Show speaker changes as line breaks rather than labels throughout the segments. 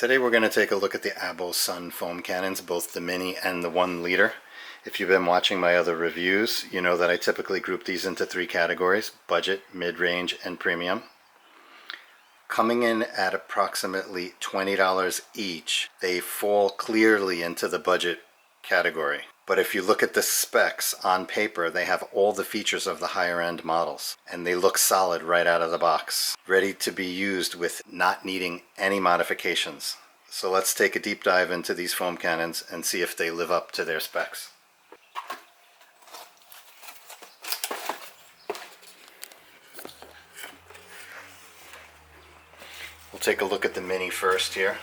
Today we're going to take a look at the ABOSun foam cannons, both the mini and the 1 liter. If you've been watching my other reviews, you know that I typically group these into 3 categories: budget, mid-range, and premium. Coming in at approximately $20 each, they fall clearly into the budget category. But if you look at the specs on paper, they have all the features of the higher end models, and they look solid right out of the box, ready to be used with not needing any modifications. So let's take a deep dive into these foam cannons and see if they live up to their specs. We'll take a look at the mini first here.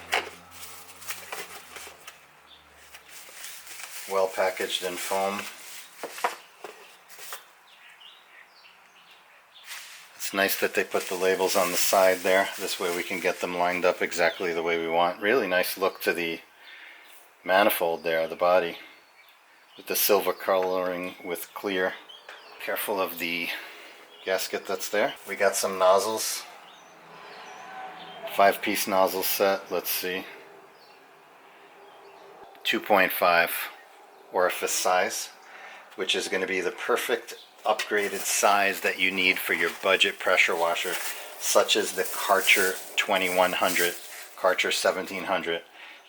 Well packaged in foam. It's nice that they put the labels on the side there. This way we can get them lined up exactly the way we want. Really nice look to the manifold there, the body, with the silver coloring with clear. Careful of the gasket that's there. We got some nozzles. 5-piece nozzle set. Let's see. 2.5 orifice size, which is going to be the perfect upgraded size that you need for your budget pressure washer, such as the Karcher 2100, Karcher 1700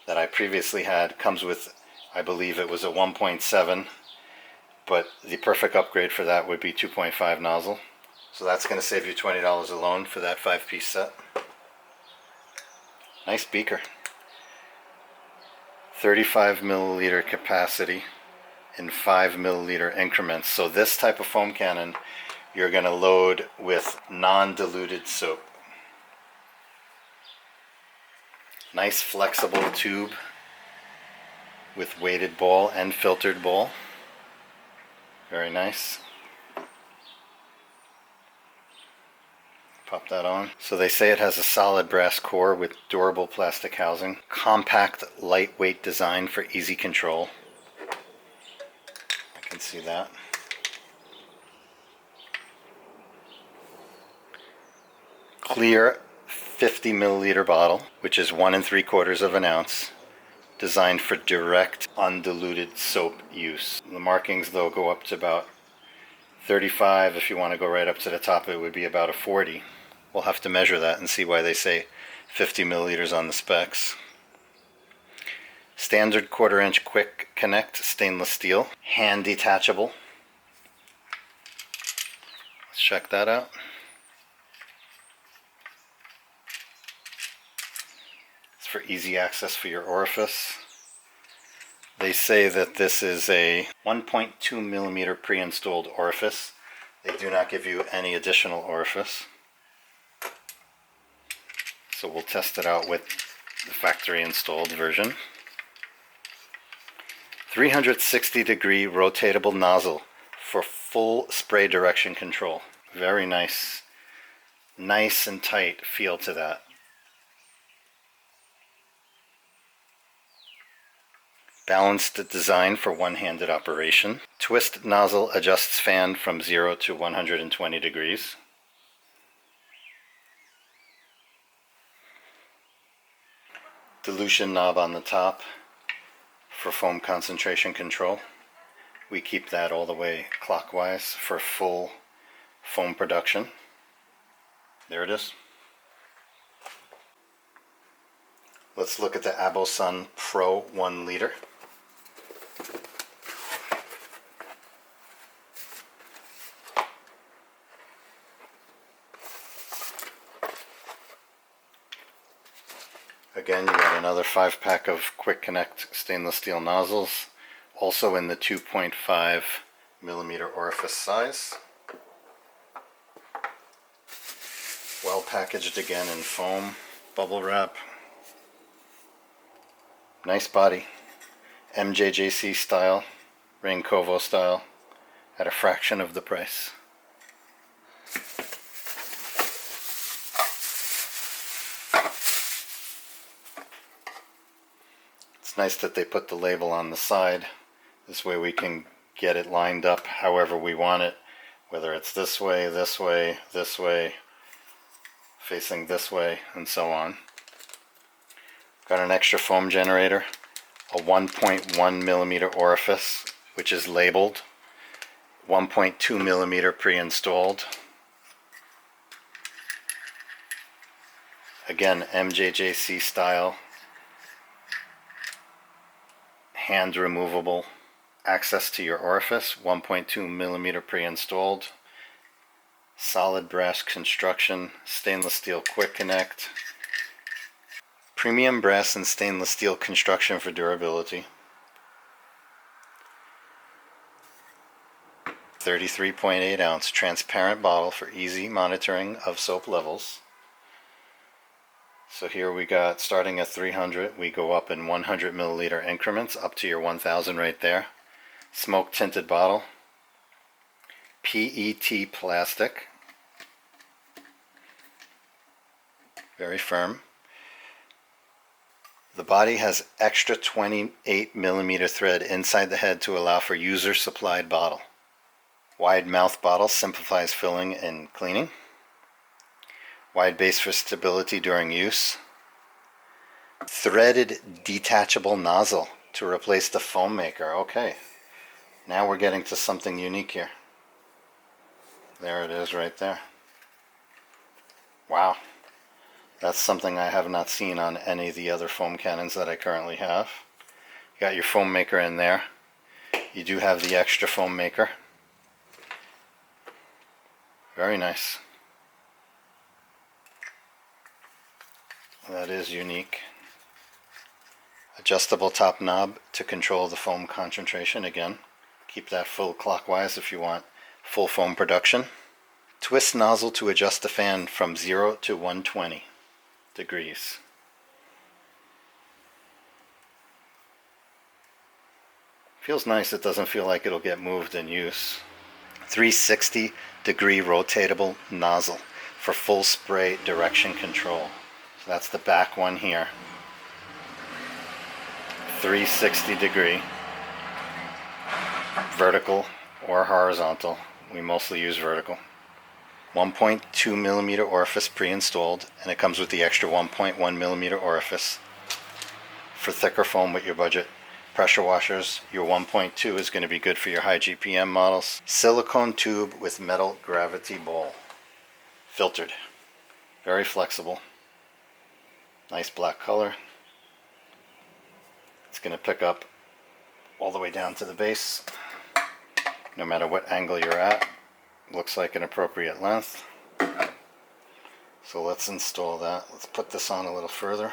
that I previously had. Comes with, I believe it was a 1.7, but the perfect upgrade for that would be 2.5 nozzle. So that's going to save you $20 alone for that 5-piece set. Nice beaker. 35 milliliter capacity in 5 milliliter increments. So this type of foam cannon you're going to load with non-diluted soap. Nice flexible tube with weighted ball and filtered ball. Very nice. Pop that on. So they say it has a solid brass core with durable plastic housing. Compact, lightweight design for easy control. I can see that. Clear 50 milliliter bottle, which is 1 3/4 of an ounce. Designed for direct, undiluted soap use. The markings though go up to about 35. If you want to go right up to the top, it would be about a 40. We'll have to measure that and see why they say 50 milliliters on the specs. Standard 1/4 inch quick connect stainless steel, hand detachable. Let's check that out. It's for easy access for your orifice. They say that this is a 1.2 millimeter pre-installed orifice. They do not give you any additional orifice. So we'll test it out with the factory installed version. 360 degree rotatable nozzle for full spray direction control. Very nice. Nice and tight feel to that. Balanced design for one-handed operation. Twist nozzle adjusts fan from 0 to 120 degrees. Dilution knob on the top for foam concentration control. We keep that all the way clockwise for full foam production. There it is. Let's look at the ABOSun Pro 1 liter. Again, you got another 5-pack of quick connect stainless steel nozzles, also in the 2.5 millimeter orifice size. Well packaged again in foam, bubble wrap. Nice body. MJJC style, Raincovo style, at a fraction of the price. It's nice that they put the label on the side. This way we can get it lined up however we want it, whether it's this way, this way, this way, facing this way, and so on. Got an extra foam generator, a 1.1 millimeter orifice, which is labeled, 1.2 millimeter pre-installed. Again, MJJC style, hand removable access to your orifice, 1.2 millimeter pre-installed, solid brass construction, stainless steel quick connect, premium brass and stainless steel construction for durability, 33.8 ounce transparent bottle for easy monitoring of soap levels. So here we got, starting at 300, we go up in 100 milliliter increments up to your 1000 right there. Smoke tinted bottle, PET plastic, very firm. The body has extra 28 millimeter thread inside the head to allow for user supplied bottle. Wide mouth bottle simplifies filling and cleaning. Wide base for stability during use. Threaded detachable nozzle to replace the foam maker. Okay, now we're getting to something unique here. There it is right there. Wow, that's something I have not seen on any of the other foam cannons that I currently have. You got your foam maker in there. You do have the extra foam maker. Very nice. That is unique. Adjustable top knob to control the foam concentration. Again, keep that full clockwise if you want full foam production. Twist nozzle to adjust the fan from 0 to 120 degrees. Feels nice. It doesn't feel like it'll get moved in use. 360 degree rotatable nozzle for full spray direction control. So that's the back one here. 360 degree, vertical or horizontal. We mostly use vertical. 1.2 millimeter orifice pre-installed, and it comes with the extra 1.1 millimeter orifice for thicker foam with your budget. Pressure washers, your 1.2 is going to be good for your high GPM models. Silicone tube with metal gravity bowl. Filtered. Very flexible. Nice black color. It's going to pick up all the way down to the base. No matter what angle you're at. Looks like an appropriate length. So let's install that. Let's put this on a little further.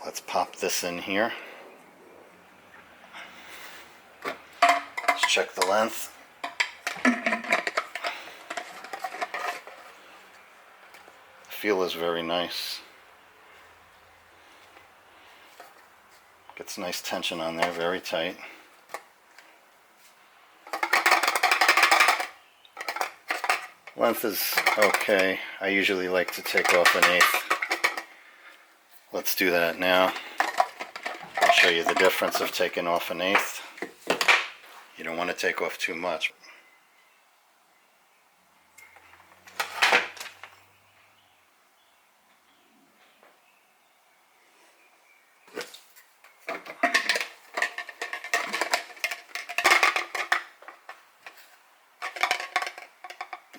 Let's pop this in here. Let's check the length. The feel is very nice. Gets nice tension on there, very tight. Length is okay. I usually like to take off 1/8. Let's do that now. I'll show you the difference of taking off 1/8. You don't want to take off too much.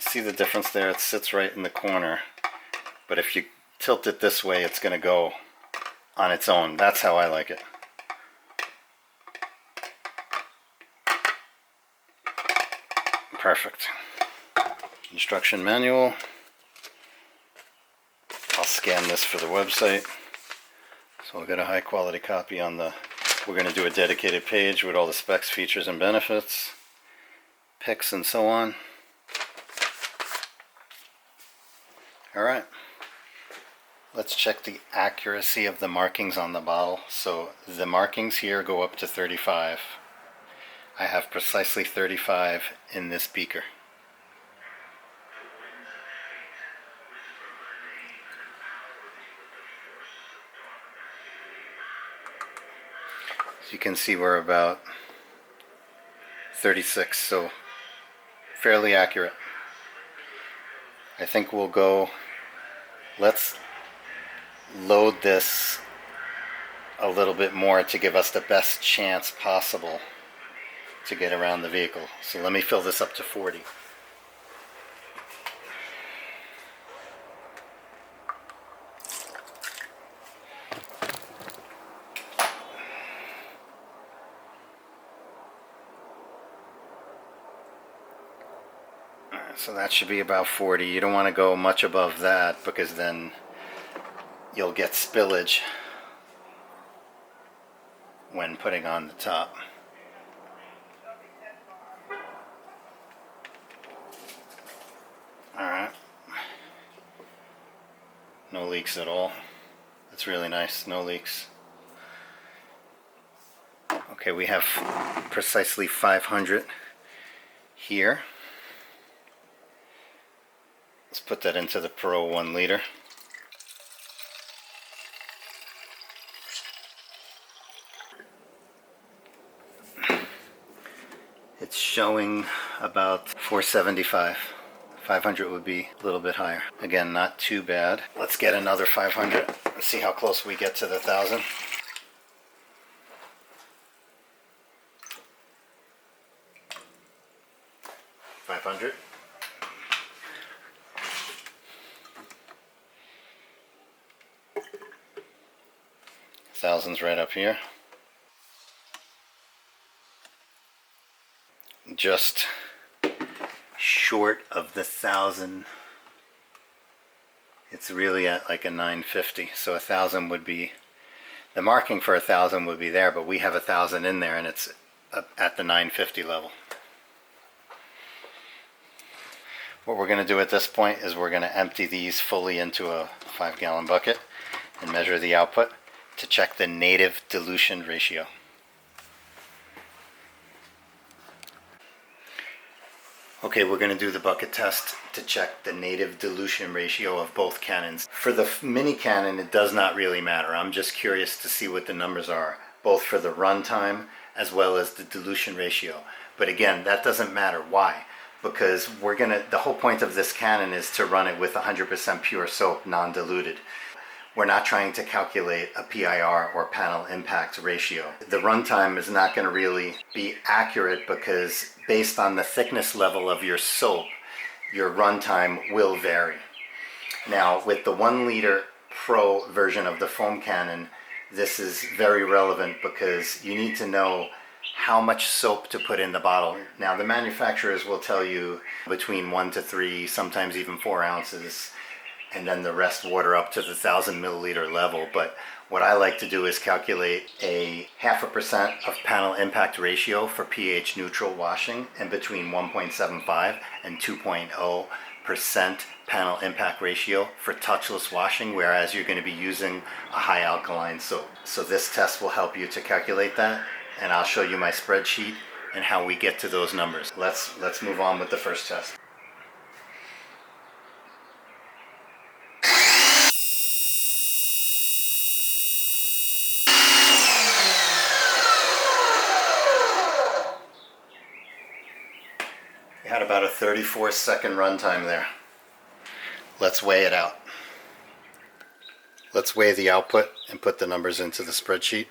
See the difference there? It sits right in the corner, but if you tilt it this way, it's going to go on its own. That's how I like it. Perfect. Instruction manual. I'll scan this for the website, so I'll get a high quality copy on the... We're going to do a dedicated page with all the specs, features, and benefits, pics, and so on. Alright, let's check the accuracy of the markings on the bottle. So the markings here go up to 35. I have precisely 35 in this beaker. As you can see, we're about 36, so fairly accurate. I think we'll go, let's load this a little bit more to give us the best chance possible to get around the vehicle. So let me fill this up to 40. So that should be about 40. You don't want to go much above that because then you'll get spillage when putting on the top. Alright. No leaks at all. That's really nice. No leaks. Okay, we have precisely 500 here. Let's put that into the Pro 1 liter. It's showing about 475. 500 would be a little bit higher. Again, not too bad. Let's get another 500 and see how close we get to the 1,000. $500. Thousands right up here. Just short of the 1,000. It's really at like a 950. So 1,000 would be, the marking for 1,000 would be there, but we have 1,000 in there and it's at the 950 level. What we're going to do at this point is we're going to empty these fully into a 5-gallon bucket and measure the output to check the native dilution ratio. Okay, we're going to do the bucket test to check the native dilution ratio of both cannons. For the mini cannon, it does not really matter. I'm just curious to see what the numbers are, both for the run time as well as the dilution ratio. But again, that doesn't matter. Why? Because the whole point of this cannon is to run it with 100% pure soap, non-diluted. We're not trying to calculate a PIR or panel impact ratio. The runtime is not going to really be accurate because based on the thickness level of your soap, your runtime will vary. Now, with the 1 liter Pro version of the foam cannon, this is very relevant because you need to know how much soap to put in the bottle. Now, the manufacturers will tell you between 1 to 3, sometimes even 4 ounces, and then the rest water up to the 1,000 milliliter level. But what I like to do is calculate a 0.5% of panel impact ratio for pH neutral washing and between 1.75 and 2.0% panel impact ratio for touchless washing, whereas you're going to be using a high alkaline soap. So this test will help you to calculate that, and I'll show you my spreadsheet and how we get to those numbers. Let's move on with the first test. You had about a 34-second runtime there. Let's weigh it out. Let's weigh the output and put the numbers into the spreadsheet.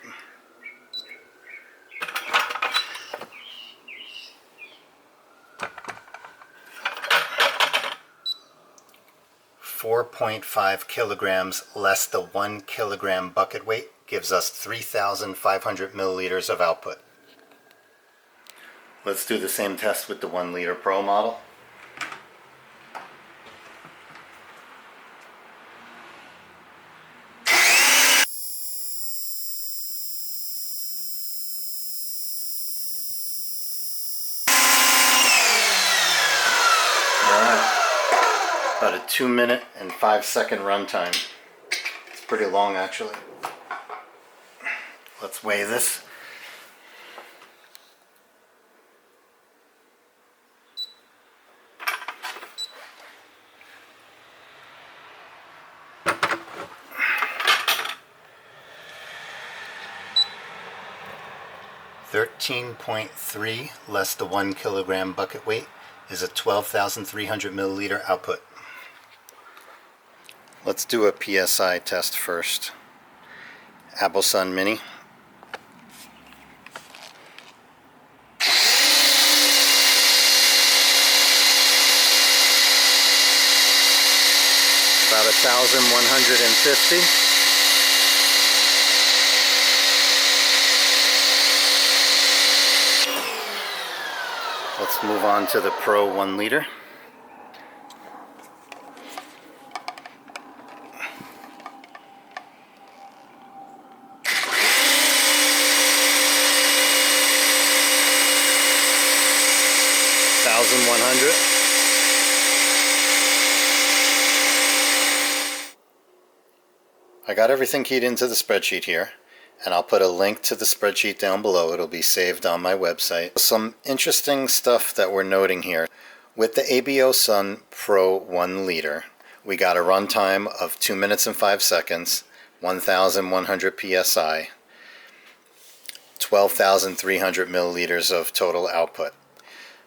4.5 kilograms less the 1 kilogram bucket weight gives us 3,500 milliliters of output. Let's do the same test with the 1 liter Pro model. About a 2-minute and 5-second runtime. It's pretty long actually. Let's weigh this. $13.3 less the 1 kilogram bucket weight is a 12,300 milliliter output. Let's do a PSI test first. ABOSun Mini. About 1,150. Let's move on to the Pro 1 liter. I got everything keyed into the spreadsheet here, and I'll put a link to the spreadsheet down below. It'll be saved on my website. Some interesting stuff that we're noting here. With the ABOSun Pro 1 liter, we got a runtime of 2 minutes and 5 seconds, 1,100 psi, 12,300 milliliters of total output.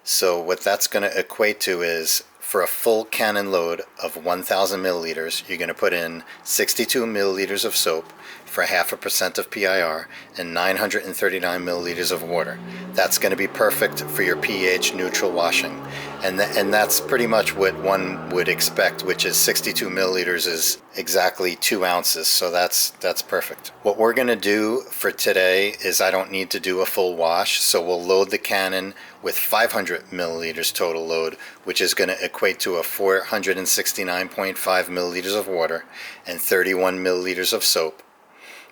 So what that's going to equate to is, for a full cannon load of 1,000 milliliters, you're going to put in 62 milliliters of soap for 0.5% of PIR and 939 milliliters of water. That's going to be perfect for your pH neutral washing. And that's pretty much what one would expect, which is 62 milliliters is exactly 2 ounces. So that's perfect. What we're going to do for today is, I don't need to do a full wash, so we'll load the cannon with 500 milliliters total load, which is going to equate to a 469.5 milliliters of water and 31 milliliters of soap,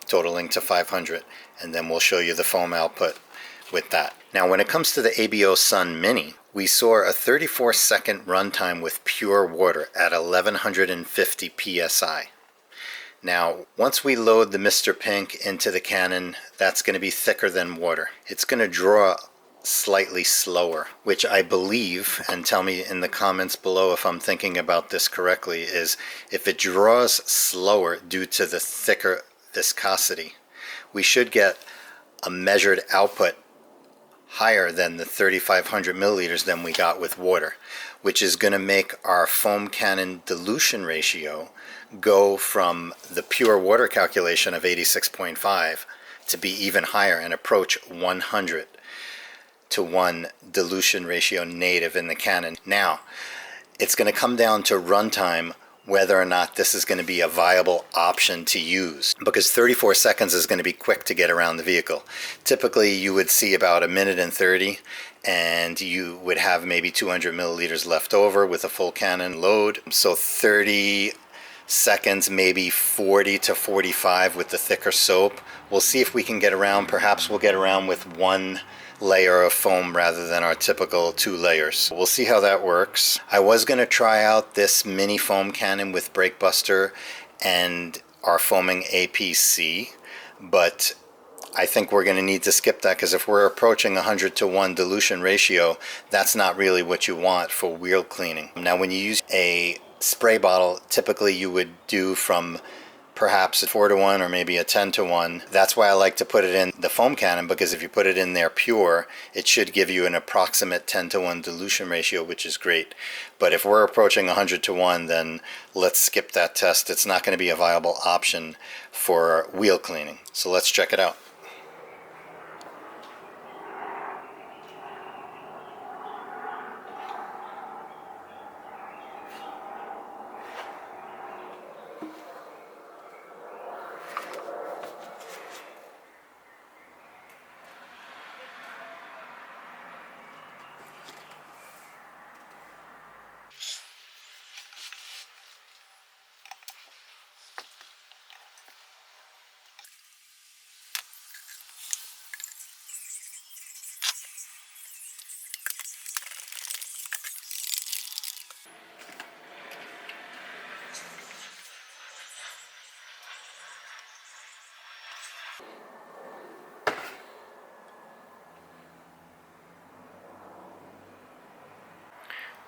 totaling to 500. And then we'll show you the foam output with that. Now, when it comes to the ABOSun Mini, we saw a 34-second runtime with pure water at 1150 psi. Now, once we load the Mr. Pink into the cannon, that's going to be thicker than water. It's going to draw slightly slower, which I believe, and tell me in the comments below if I'm thinking about this correctly, is if it draws slower due to the thicker viscosity, we should get a measured output higher than the 3,500 milliliters than we got with water, which is going to make our foam cannon dilution ratio go from the pure water calculation of 86.5 to be even higher and approach 100:1 dilution ratio native in the cannon. Now, it's going to come down to runtime, whether or not this is going to be a viable option to use, because 34 seconds is going to be quick to get around the vehicle. Typically you would see about 1:30, and you would have maybe 200 milliliters left over with a full cannon load. So 30 seconds, maybe 40 to 45 with the thicker soap. We'll see if we can get around. Perhaps we'll get around with 1 layer of foam rather than our typical 2 layers. We'll see how that works. I was going to try out this mini foam cannon with brake buster and our foaming APC, but I think we're going to need to skip that, because if we're approaching 100:1 dilution ratio, that's not really what you want for wheel cleaning. Now, when you use a spray bottle, typically you would do from perhaps a 4:1 or maybe a 10:1. That's why I like to put it in the foam cannon, because if you put it in there pure, it should give you an approximate 10:1 dilution ratio, which is great. But if we're approaching 100:1, then let's skip that test. It's not going to be a viable option for wheel cleaning. So let's check it out.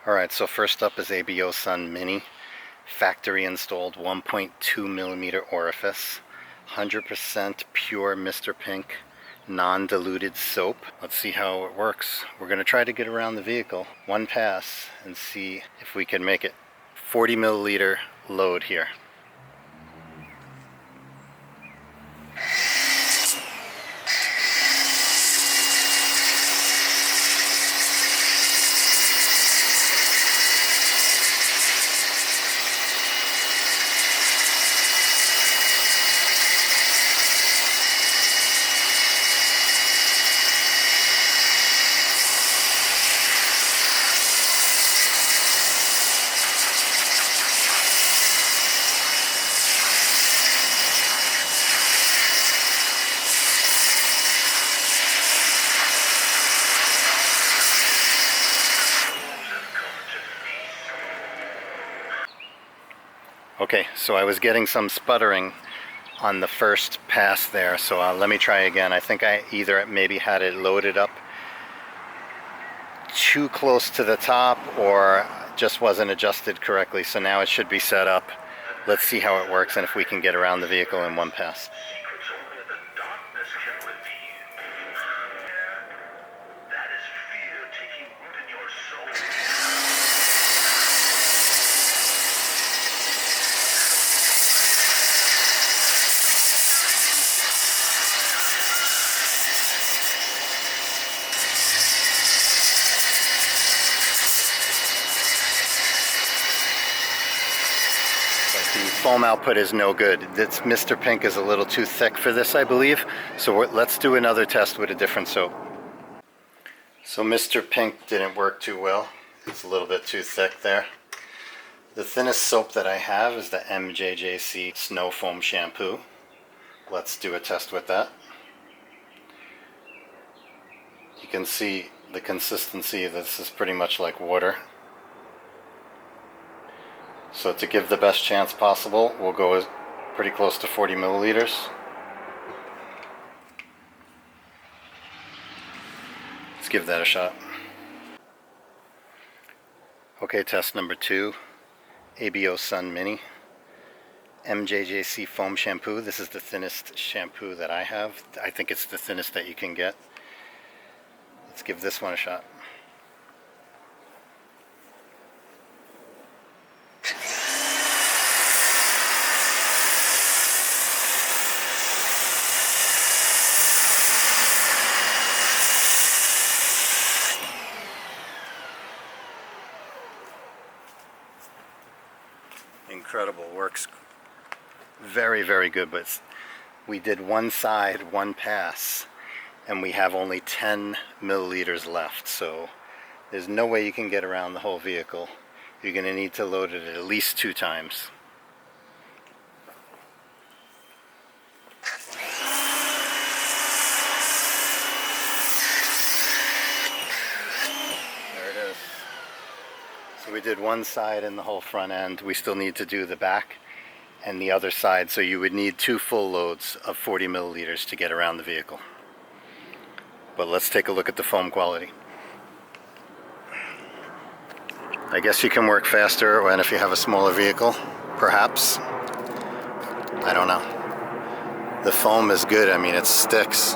Alright, so first up is ABOSun Mini, factory installed 1.2 millimeter orifice, 100% pure Mr. Pink, non-diluted soap. Let's see how it works. We're going to try to get around the vehicle, 1 pass, and see if we can make it. 40 milliliter load here. Okay, so I was getting some sputtering on the first pass there, so let me try again. I think I either maybe had it loaded up too close to the top or just wasn't adjusted correctly, so now it should be set up. Let's see how it works and if we can get around the vehicle in one pass. The foam output is no good. This Mr. Pink is a little too thick for this, I believe. So let's do another test with a different soap. So Mr. Pink didn't work too well. It's a little bit too thick there. The thinnest soap that I have is the MJJC Snow Foam Shampoo. Let's do a test with that. You can see the consistency. This is pretty much like water. So to give the best chance possible, we'll go pretty close to 40 milliliters. Let's give that a shot. Okay, test number 2, ABOSun Mini MJJC Foam Shampoo. This is the thinnest shampoo that I have. I think it's the thinnest that you can get. Let's give this one a shot. Incredible, works very, very good, but we did one side, one pass, and we have only 10 milliliters left, so there's no way you can get around the whole vehicle. You're going to need to load it at least 2 times. So we did one side and the whole front end. We still need to do the back and the other side, so you would need 2 full loads of 40 milliliters to get around the vehicle. But let's take a look at the foam quality. I guess you can work faster, and if you have a smaller vehicle, perhaps. I don't know. The foam is good. I mean, it sticks.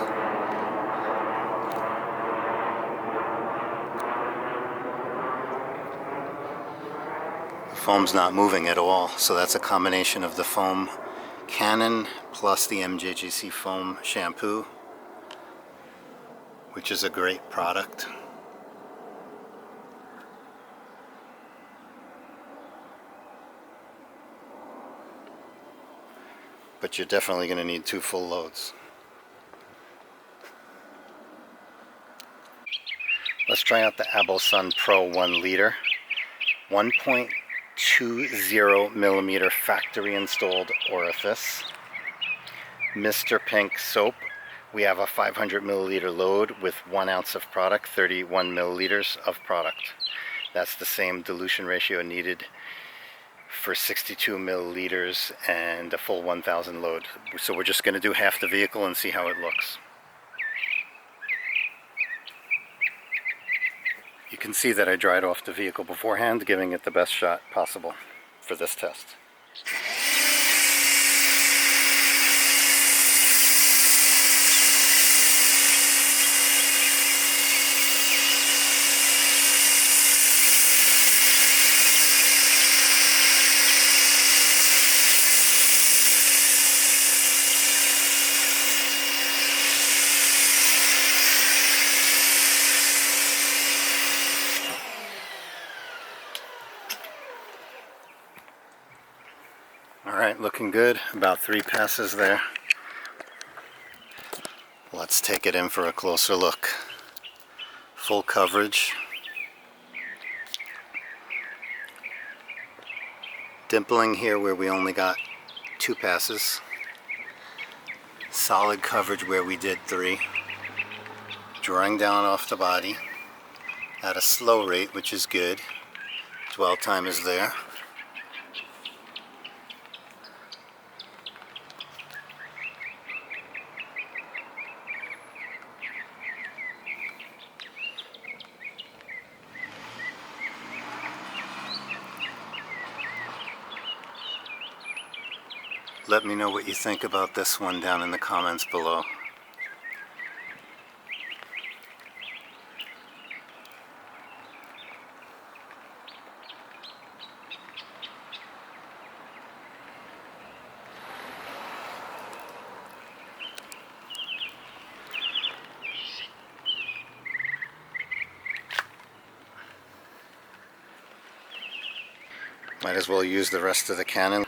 Foam's not moving at all, so that's a combination of the Foam Cannon plus the MJJC Foam Shampoo, which is a great product. But you're definitely going to need 2 full loads. Let's try out the ABOSun Pro 1 liter. 1.20 millimeter factory installed orifice. Mr. Pink soap. We have a 500 milliliter load with 1 ounce of product, 31 milliliters of product. That's the same dilution ratio needed for 62 milliliters and a full 1000 load. So we're just going to do half the vehicle and see how it looks. You can see that I dried off the vehicle beforehand, giving it the best shot possible for this test. Alright, looking good. About 3 passes there. Let's take it in for a closer look. Full coverage. Dimpling here where we only got 2 passes. Solid coverage where we did 3. Drawing down off the body at a slow rate, which is good. Dwell time is there. Let me know what you think about this one down in the comments below. Might as well use the rest of the cannon.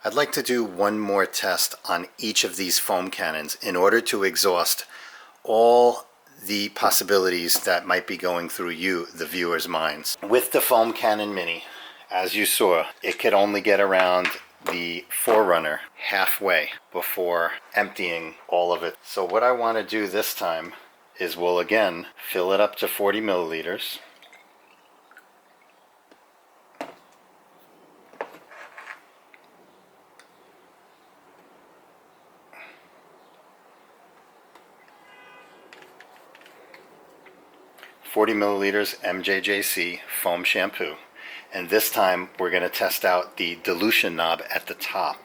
I'd like to do one more test on each of these foam cannons in order to exhaust all the possibilities that might be going through you, the viewer's minds. With the Foam Cannon Mini, as you saw, it could only get around the Forerunner halfway before emptying all of it. So what I want to do this time is we'll again fill it up to 40 milliliters. $40 MJJC Foam Shampoo, and this time we're going to test out the dilution knob at the top.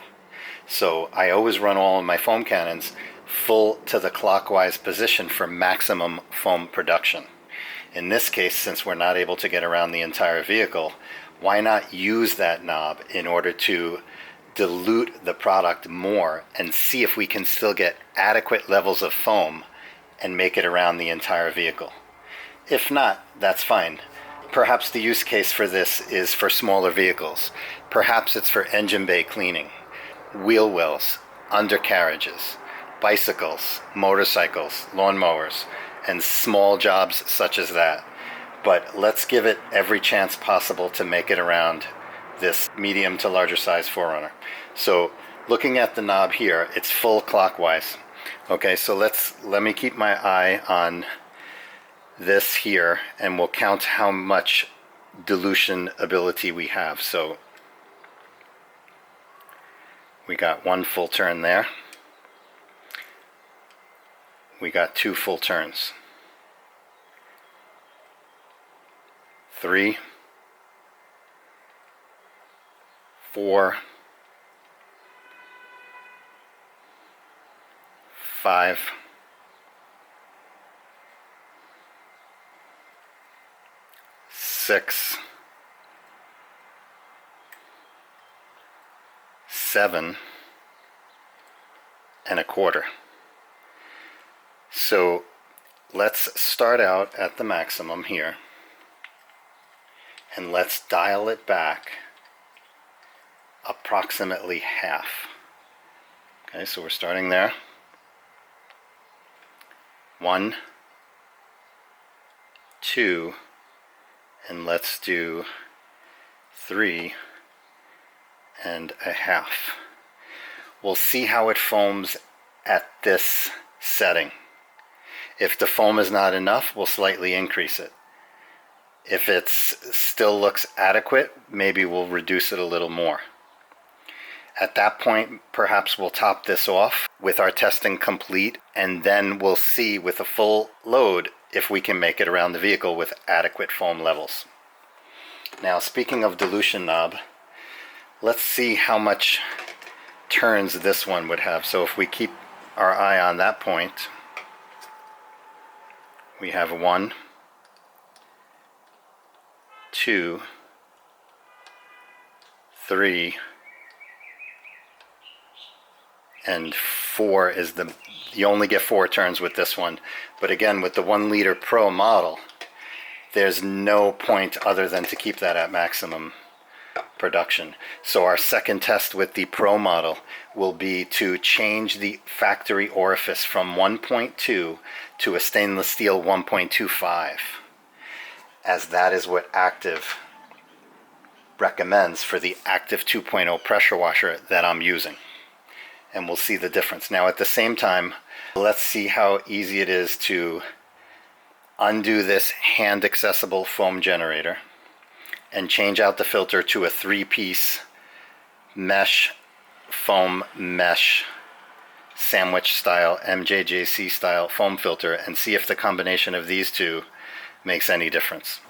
So I always run all of my foam cannons full to the clockwise position for maximum foam production. In this case, since we're not able to get around the entire vehicle, why not use that knob in order to dilute the product more and see if we can still get adequate levels of foam and make it around the entire vehicle. If not, that's fine. Perhaps the use case for this is for smaller vehicles. Perhaps it's for engine bay cleaning, wheel wells, undercarriages, bicycles, motorcycles, lawnmowers, and small jobs such as that. But let's give it every chance possible to make it around this medium to larger size Forerunner. So looking at the knob here, it's full clockwise. Okay, so let me keep my eye on this here, and we'll count how much dilution ability we have. So we got one full turn there. We got 2 full turns. 3, 4, 5, 6, 7 and a quarter. So let's start out at the maximum here, and let's dial it back approximately half. Okay, so we're starting there. 1, 2, and let's do 3 and a half. We'll see how it foams at this setting. If the foam is not enough, we'll slightly increase it. If it still looks adequate, maybe we'll reduce it a little more. At that point, perhaps we'll top this off with our testing complete, and then we'll see with a full load if we can make it around the vehicle with adequate foam levels. Now, speaking of dilution knob, let's see how much turns this one would have. So if we keep our eye on that point, we have 1, 2, 3, and 4 is you only get 4 turns with this one. But again, with the 1 liter Pro model, there's no point other than to keep that at maximum production. So our second test with the Pro model will be to change the factory orifice from 1.2 to a stainless steel 1.25, as that is what active recommends for the Active 2.0 pressure washer that I'm using. And we'll see the difference. Now at the same time, let's see how easy it is to undo this hand accessible foam generator and change out the filter to a 3-piece mesh foam mesh sandwich style MJJC style foam filter, and see if the combination of these two makes any difference.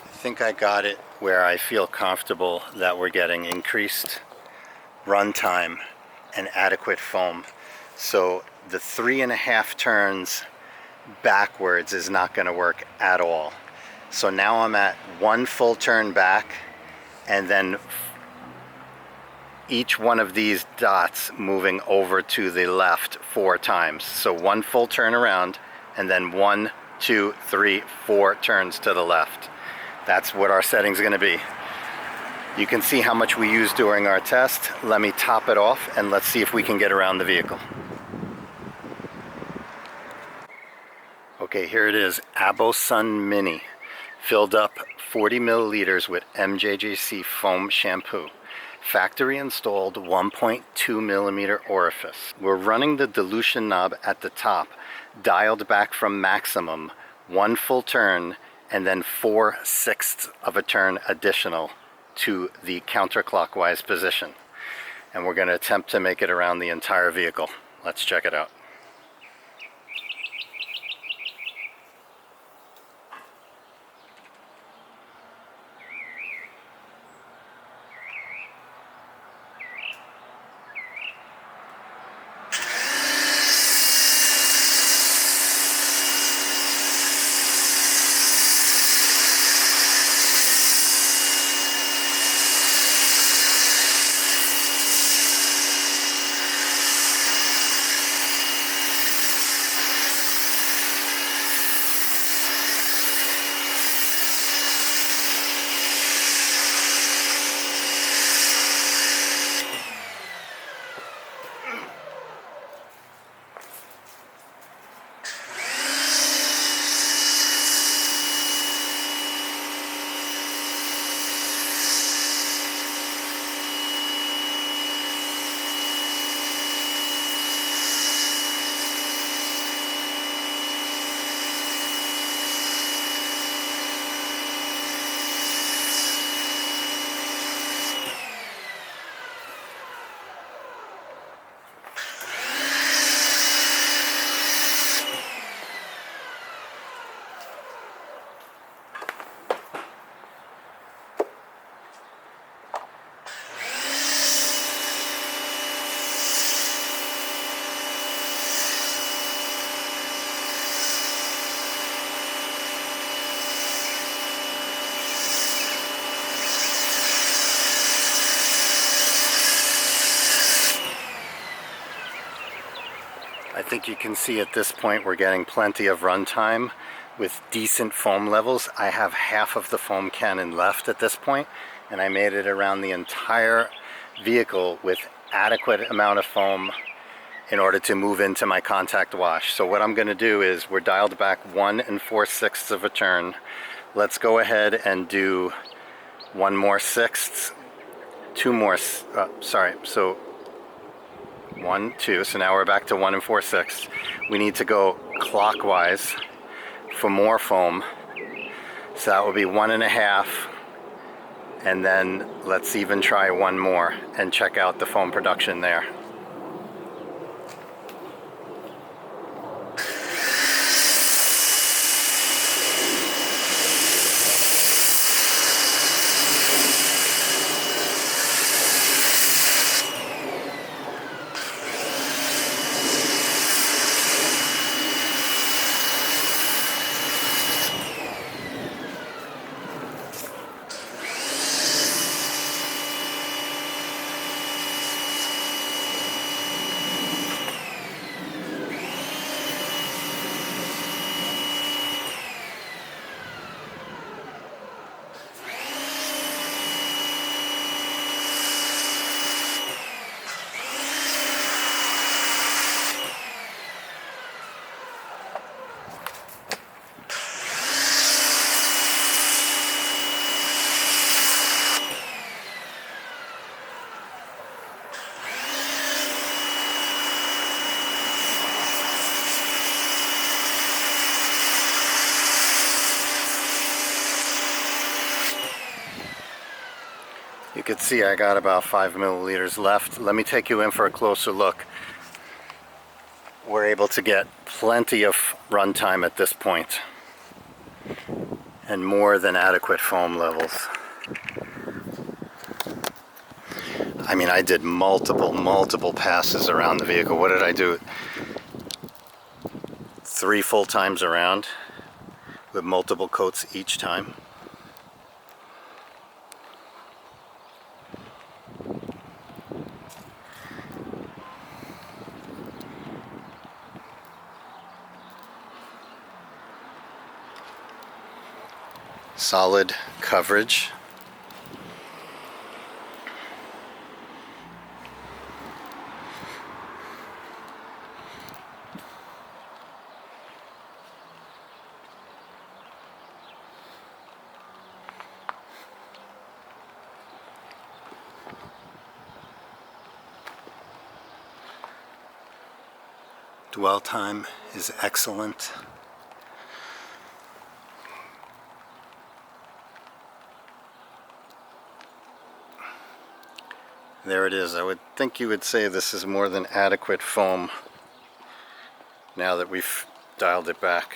I think I got it where I feel comfortable that we're getting increased run time and adequate foam. So the 3.5 turns backwards is not going to work at all. So now I'm at 1 full turn back, and then each one of these dots moving over to the left 4 times. So 1 full turn around, and then 1, 2, 3, 4 turns to the left. That's what our setting's going to be. You can see how much we used during our test. Let me top it off and let's see if we can get around the vehicle. Okay, here it is, ABOSun Mini, filled up 40 milliliters with MJJC Foam Shampoo. Factory installed 1.2 millimeter orifice. We're running the dilution knob at the top, dialed back from maximum, 1 full turn, and then 4/6 of a turn additional to the counterclockwise position. And we're going to attempt to make it around the entire vehicle. Let's check it out. I think you can see at this point we're getting plenty of runtime with decent foam levels. I have half of the foam cannon left at this point, and I made it around the entire vehicle with adequate amount of foam in order to move into my contact wash. So what I'm going to do is, we're dialed back 1 4/6 of a turn. Let's go ahead and do 1 more 6, 2 more, so 1, 2, so now we're back to 1 4/6. We need to go clockwise for more foam. So that will be 1.5, And then let's even try one more and check out the foam production there. You can see I got about 5 milliliters left. Let me take you in for a closer look. We're able to get plenty of runtime at this point, and more than adequate foam levels. I mean, I did multiple passes around the vehicle. What did I do? 3 full times around with multiple coats each time. Solid coverage. Dwell time is excellent. There it is. I would think you would say this is more than adequate foam now that we've dialed it back.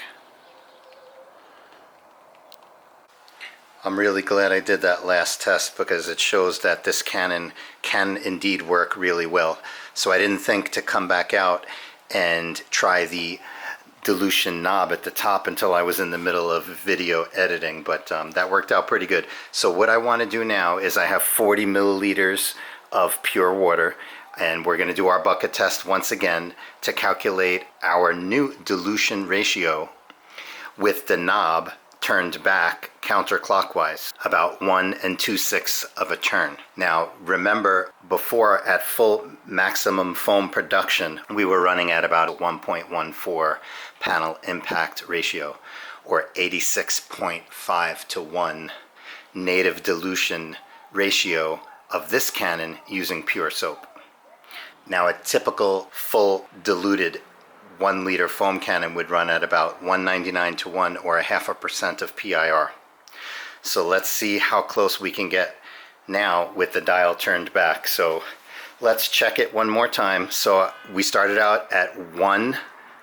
I'm really glad I did that last test because it shows that this cannon can indeed work really well. So I didn't think to come back out and try the dilution knob at the top until I was in the middle of video editing, but that worked out pretty good. So what I want to do now is I have 40 milliliters of pure water, and we're going to do our bucket test once again to calculate our new dilution ratio with the knob turned back counterclockwise, about 1 2/6 of a turn. Now remember, before at full maximum foam production, we were running at about a 1.14 panel impact ratio, or 86.5 to 1 native dilution ratio of this cannon using pure soap. Now a typical full diluted 1 liter foam cannon would run at about 199 to 1, or 0.5% of PIR. So let's see how close we can get now with the dial turned back. So let's check it one more time. So we started out at 1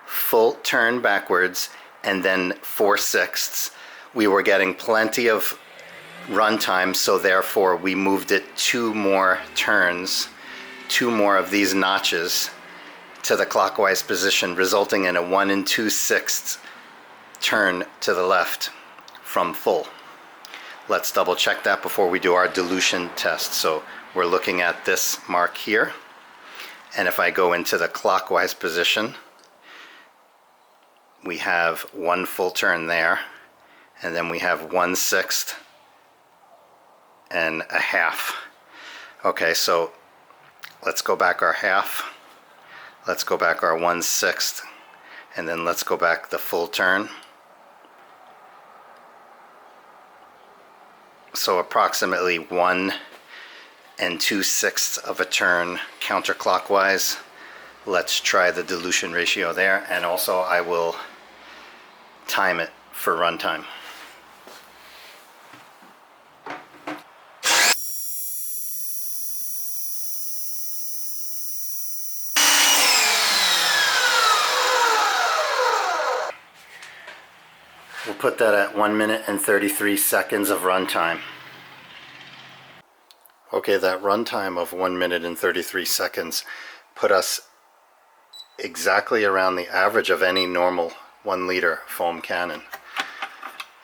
full turn backwards and then 4/6. We were getting plenty of runtime, so therefore we moved it 2 more turns, 2 more of these notches to the clockwise position, resulting in a 1 2/6 turn to the left from full. Let's double check that before we do our dilution test. So we're looking at this mark here, and if I go into the clockwise position, we have 1 full turn there, and then we have 1/6 and a half. Okay, so let's go back our half, let's go back our 1/6, and then let's go back the full turn. So approximately 1 2/6 of a turn counterclockwise. Let's try the dilution ratio there, and also I will time it for runtime. We'll put that at 1 minute and 33 seconds of runtime. Okay, that runtime of 1 minute and 33 seconds put us exactly around the average of any normal 1 liter foam cannon.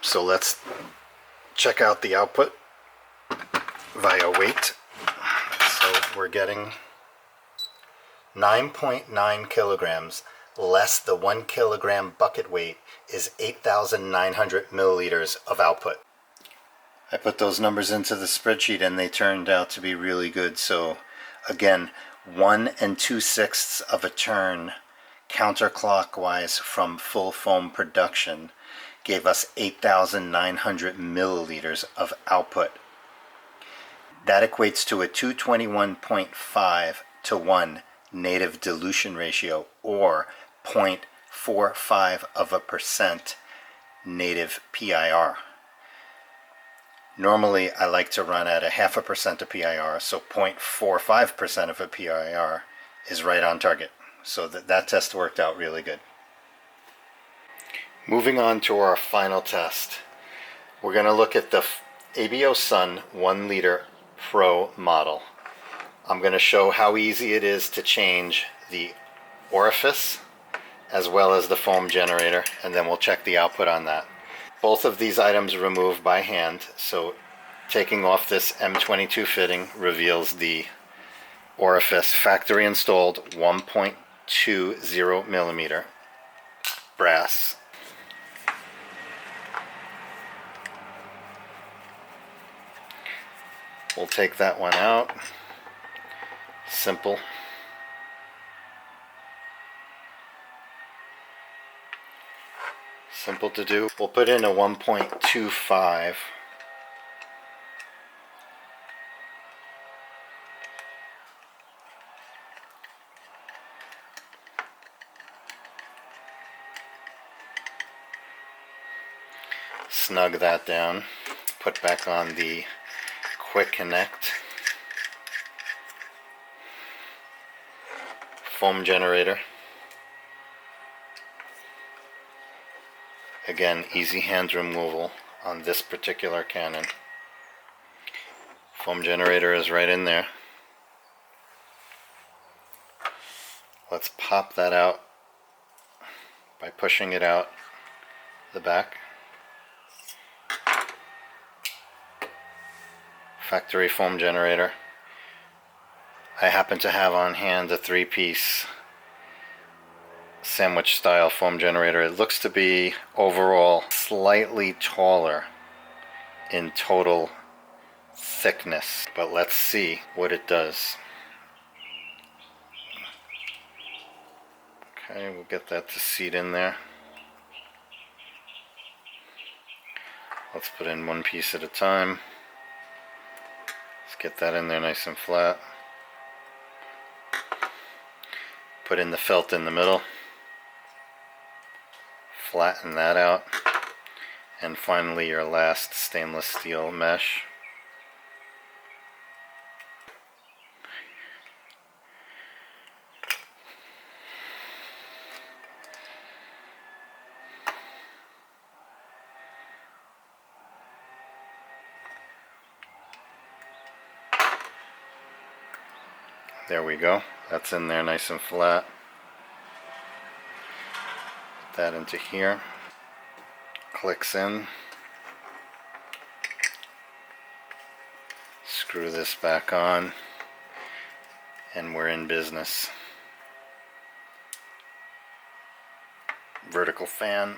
So let's check out the output via weight. So we're getting 9.9 kilograms less the 1 kilogram bucket weight is 8,900 milliliters of output. I put those numbers into the spreadsheet and they turned out to be really good. So again, 1 2/6 of a turn counterclockwise from full foam production gave us 8,900 milliliters of output. That equates to a 221.5 to 1 native dilution ratio, or 0.45% native PIR. Normally I like to run at a 0.5% of PIR, so 0.45% of a PIR is right on target. So that test worked out really good. Moving on to our final test, we're going to look at the ABOSun 1 liter Pro model. I'm going to show how easy it is to change the orifice as well as the foam generator, and then we'll check the output on that. Both of these items are removed by hand, so taking off this M22 fitting reveals the orifice, factory installed 1.20 millimeter brass. We'll take that one out. Simple. Simple to do. We'll put in a 1.25. Snug that down. Put back on the quick connect. Foam generator. Again, easy hand removal on this particular cannon. Foam generator is right in there. Let's pop that out by pushing it out the back. Factory foam generator. I happen to have on hand a 3-piece sandwich style foam generator. It looks to be overall slightly taller in total thickness, but let's see what it does. Okay, we'll get that to seat in there. Let's put in one piece at a time. Let's get that in there nice and flat. Put in the felt in the middle. Flatten that out. And finally your last stainless steel mesh. There we go. That's in there nice and flat. Put that into here. Clicks in. Screw this back on. And we're in business. Vertical fan.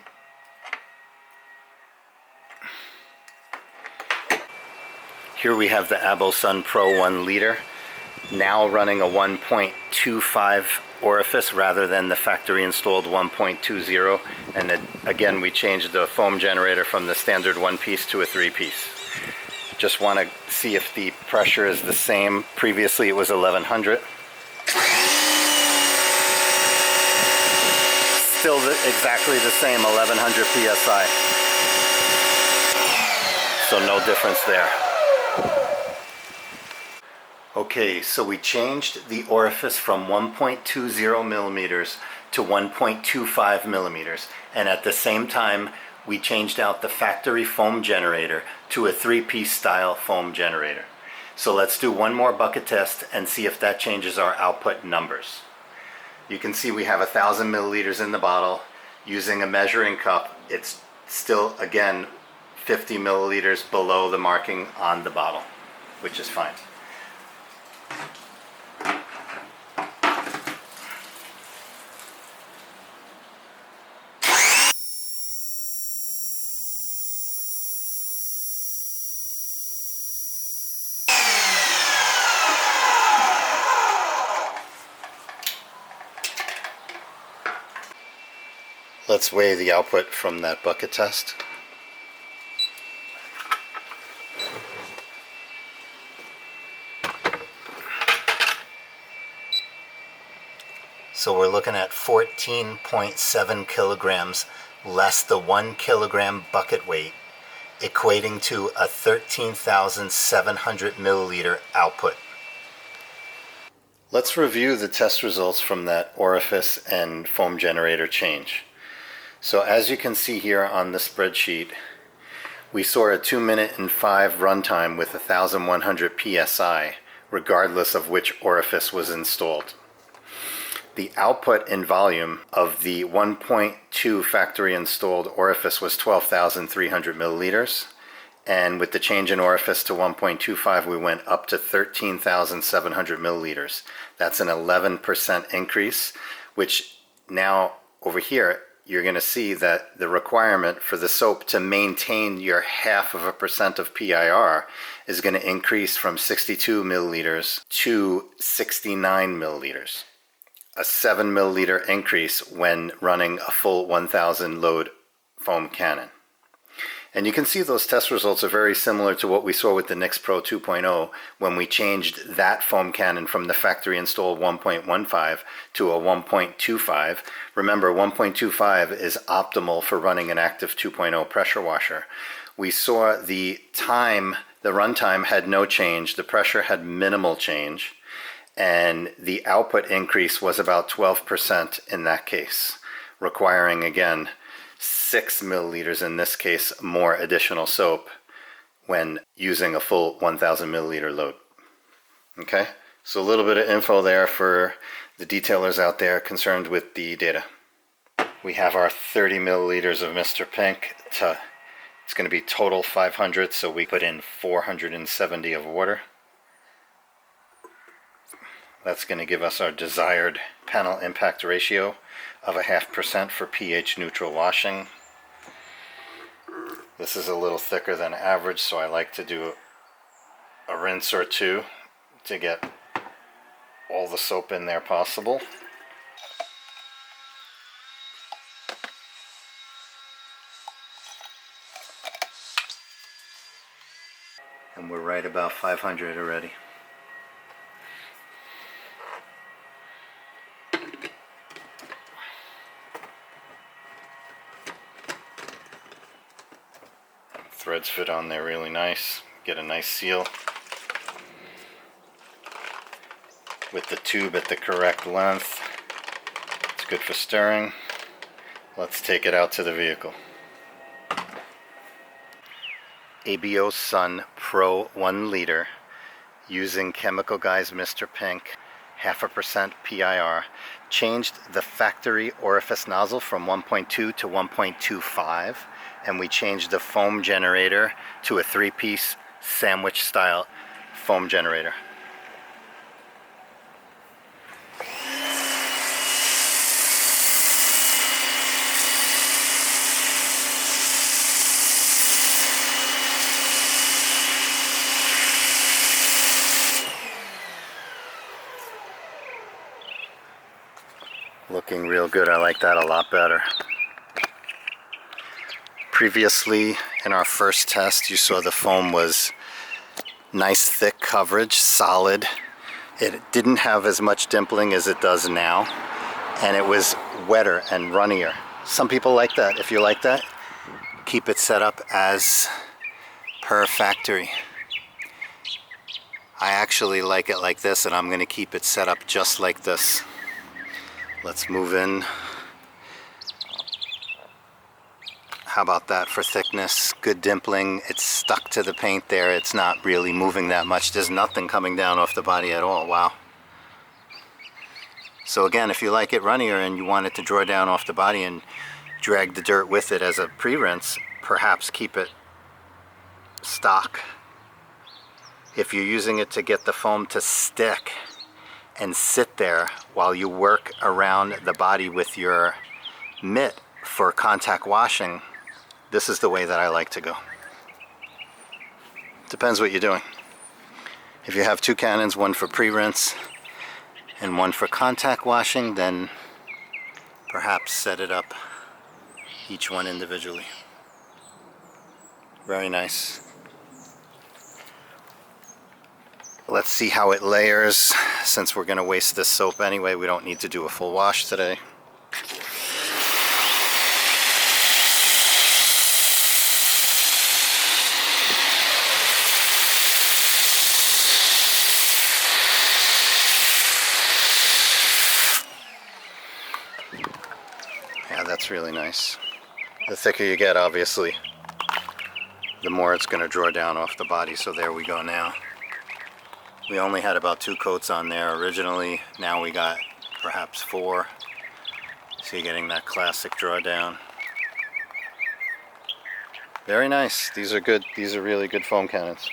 Here we have the ABOSun Pro 1 liter. Now running a 1.25 orifice rather than the factory installed 1.20, and then again we changed the foam generator from the standard 1-piece to a 3-piece. Just want to see if the pressure is the same. Previously it was 1100. Still exactly the same, 1100 psi. So no difference there. Okay, so we changed the orifice from 1.20 millimeters to 1.25 millimeters, and at the same time we changed out the factory foam generator to a three-piece style foam generator. So let's do one more bucket test and see if that changes our output numbers. You can see we have 1,000 milliliters in the bottle. Using a measuring cup, it's still, again, 50 milliliters below the marking on the bottle, which is fine. Let's weigh the output from that bucket test. So we're looking at 14.7 kilograms less the 1 kilogram bucket weight, equating to a 13,700 milliliter output. Let's review the test results from that orifice and foam generator change. So as you can see here on the spreadsheet, we saw a 2-minute and 5 runtime with 1,100 psi, regardless of which orifice was installed. The output in volume of the 1.2 factory installed orifice was 12,300 milliliters, and with the change in orifice to 1.25 we went up to 13,700 milliliters. That's an 11% increase, which now over here you're going to see that the requirement for the soap to maintain your 0.5% of PIR is going to increase from 62 milliliters to 69 milliliters. A 7 milliliter increase when running a full 1000 load foam cannon. And you can see those test results are very similar to what we saw with the Nix Pro 2.0 when we changed that foam cannon from the factory installed 1.15 to a 1.25. Remember, 1.25 is optimal for running an active 2.0 pressure washer. We saw the runtime had no change, the pressure had minimal change, and the output increase was about 12% in that case, requiring again 6 milliliters in this case more additional soap when using a full 1000 milliliter load. Okay, so a little bit of info there for the detailers out there concerned with the data. We have our 30 milliliters of Mr. Pink. It's going to be total 500, so we put in 470 of water. That's going to give us our desired panel impact ratio of 0.5% for pH neutral washing. This is a little thicker than average, so I like to do a rinse or two to get all the soap in there possible. And we're right about 500 already. Threads fit on there really nice. Get a nice seal with the tube at the correct length. It's good for stirring. Let's take it out to the vehicle. ABOSun Pro 1 liter using Chemical Guys Mr. Pink, 0.5% PIR. Changed the factory orifice nozzle from 1.2 to 1.25, and we changed the foam generator to a 3-piece sandwich style foam generator. Looking real good. I like that a lot better. Previously, in our first test, you saw the foam was nice thick coverage, solid. It didn't have as much dimpling as it does now, and it was wetter and runnier. Some people like that. If you like that, keep it set up as per factory. I actually like it like this, and I'm going to keep it set up just like this. Let's move in. How about that for thickness? Good dimpling. It's stuck to the paint there. It's not really moving that much. There's nothing coming down off the body at all. Wow. So again, if you like it runnier and you want it to draw down off the body and drag the dirt with it as a pre-rinse, perhaps keep it stock. If you're using it to get the foam to stick and sit there while you work around the body with your mitt for contact washing, this is the way that I like to go. Depends what you're doing. If you have two cannons, one for pre-rinse and one for contact washing, then perhaps set it up each one individually. Very nice. Let's see how it layers. Since we're going to waste this soap anyway, we don't need to do a full wash today. Yeah, that's really nice. The thicker you get, obviously, the more it's going to draw down off the body. So there we go now. We only had about 2 coats on there originally. Now we got perhaps 4. So you're getting that classic drawdown. Very nice. These are good. These are really good foam cannons.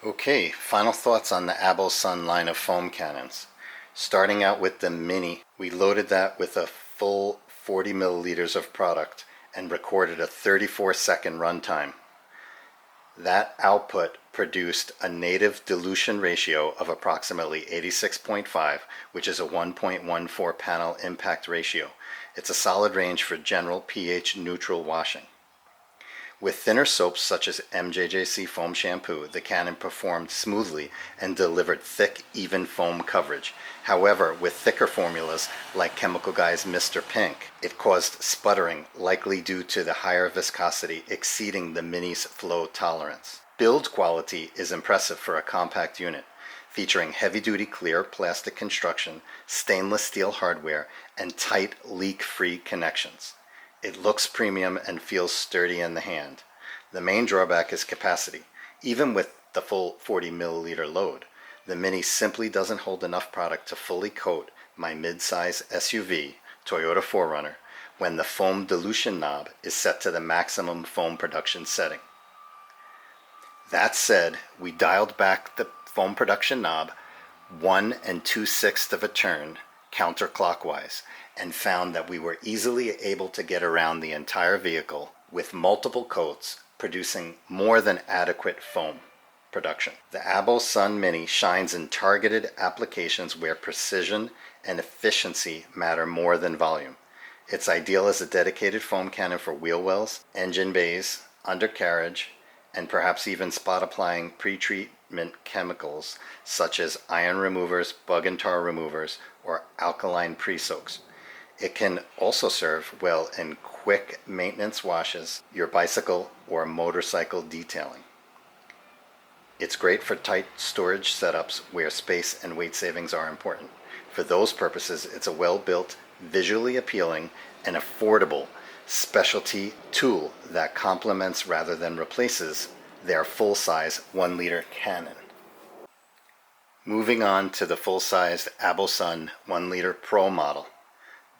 Okay, final thoughts on the ABOSun line of foam cannons. Starting out with the Mini, we loaded that with a full 40 milliliters of product and recorded a 34-second runtime. That output produced a native dilution ratio of approximately 86.5, which is a 1.14 panel impact ratio. It's a solid range for general pH neutral washing. With thinner soaps such as MJJC Foam Shampoo, the cannon performed smoothly and delivered thick, even foam coverage. However, with thicker formulas like Chemical Guy's Mr. Pink, it caused sputtering, likely due to the higher viscosity exceeding the Mini's flow tolerance. Build quality is impressive for a compact unit, featuring heavy-duty clear plastic construction, stainless steel hardware, and tight leak-free connections. It looks premium and feels sturdy in the hand. The main drawback is capacity. Even with the full 40 milliliter load, the Mini simply doesn't hold enough product to fully coat my mid-size SUV, Toyota 4Runner, when the foam dilution knob is set to the maximum foam production setting. That said, we dialed back the foam production knob 1 2/6 of a turn counterclockwise and found that we were easily able to get around the entire vehicle with multiple coats producing more than adequate foam production. The ABOSun Mini shines in targeted applications where precision and efficiency matter more than volume. It's ideal as a dedicated foam cannon for wheel wells, engine bays, undercarriage, and perhaps even spot applying pre-treatment chemicals such as iron removers, bug and tar removers, or alkaline pre-soaks. It can also serve well in quick maintenance washes, your bicycle or motorcycle detailing. It's great for tight storage setups where space and weight savings are important. For those purposes, it's a well-built, visually appealing, and affordable specialty tool that complements rather than replaces their full-size 1-liter cannon. Moving on to the full-sized ABOSun 1-liter Pro model.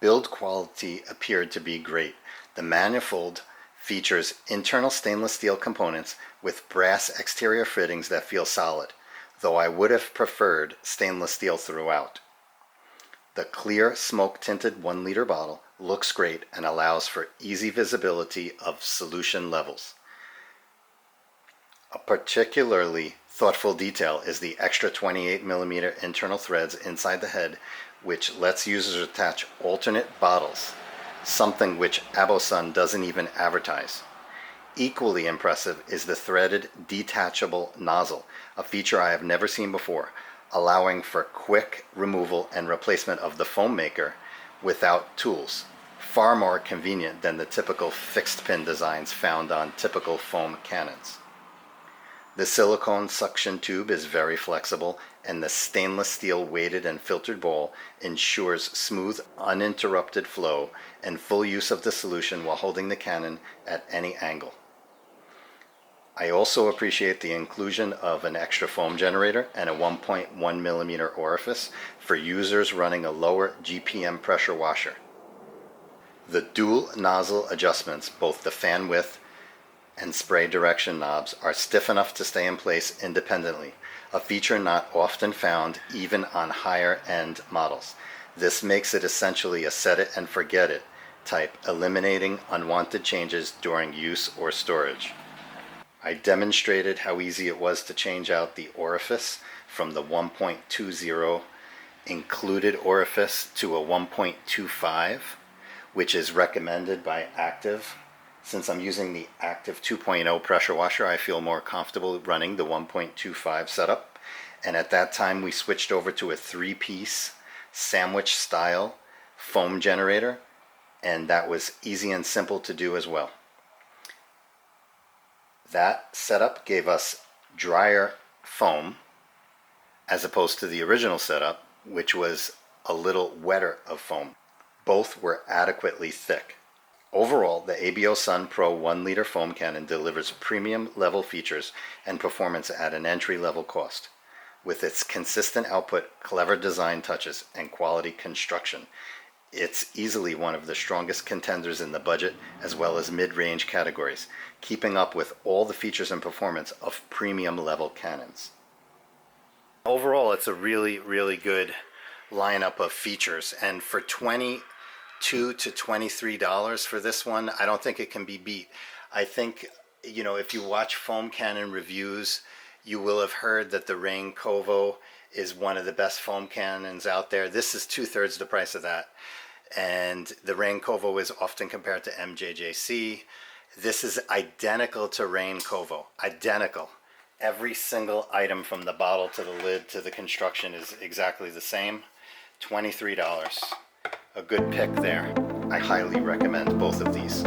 Build quality appeared to be great. The manifold features internal stainless steel components with brass exterior fittings that feel solid, though I would have preferred stainless steel throughout. The clear smoke-tinted 1-liter bottle looks great and allows for easy visibility of solution levels. A particularly thoughtful detail is the extra 28mm internal threads inside the head, which lets users attach alternate bottles, something which ABOSun doesn't even advertise. Equally impressive is the threaded detachable nozzle, a feature I have never seen before, allowing for quick removal and replacement of the foam maker without tools. Far more convenient than the typical fixed pin designs found on typical foam cannons. The silicone suction tube is very flexible, and the stainless steel weighted and filtered bowl ensures smooth, uninterrupted flow and full use of the solution while holding the cannon at any angle. I also appreciate the inclusion of an extra foam generator and a 1.1 millimeter orifice for users running a lower GPM pressure washer. The dual nozzle adjustments, both the fan width and spray direction knobs, are stiff enough to stay in place independently, a feature not often found even on higher end models. This makes it essentially a set it and forget it type, eliminating unwanted changes during use or storage. I demonstrated how easy it was to change out the orifice from the 1.20 included orifice to a 1.25, which is recommended by Active. Since I'm using the Active 2.0 pressure washer, I feel more comfortable running the 1.25 setup. And at that time, we switched over to a 3-piece sandwich style foam generator, and that was easy and simple to do as well. That setup gave us drier foam as opposed to the original setup, which was a little wetter of foam. Both were adequately thick. Overall, the ABOSun Pro 1-liter foam cannon delivers premium level features and performance at an entry-level cost. With its consistent output, clever design touches, and quality construction, it's easily one of the strongest contenders in the budget as well as mid-range categories, keeping up with all the features and performance of premium level cannons. Overall, it's a really, really good lineup of features, and for $22 to $23 for this one, I don't think it can be beat. I think, if you watch foam cannon reviews, you will have heard that the Rain Kovo is one of the best foam cannons out there. This is 2/3 the price of that. And the Rain Kovo is often compared to MJJC. This is identical to Rain Kovo. Identical. Every single item from the bottle to the lid to the construction is exactly the same. $23. A good pick there. I highly recommend both of these.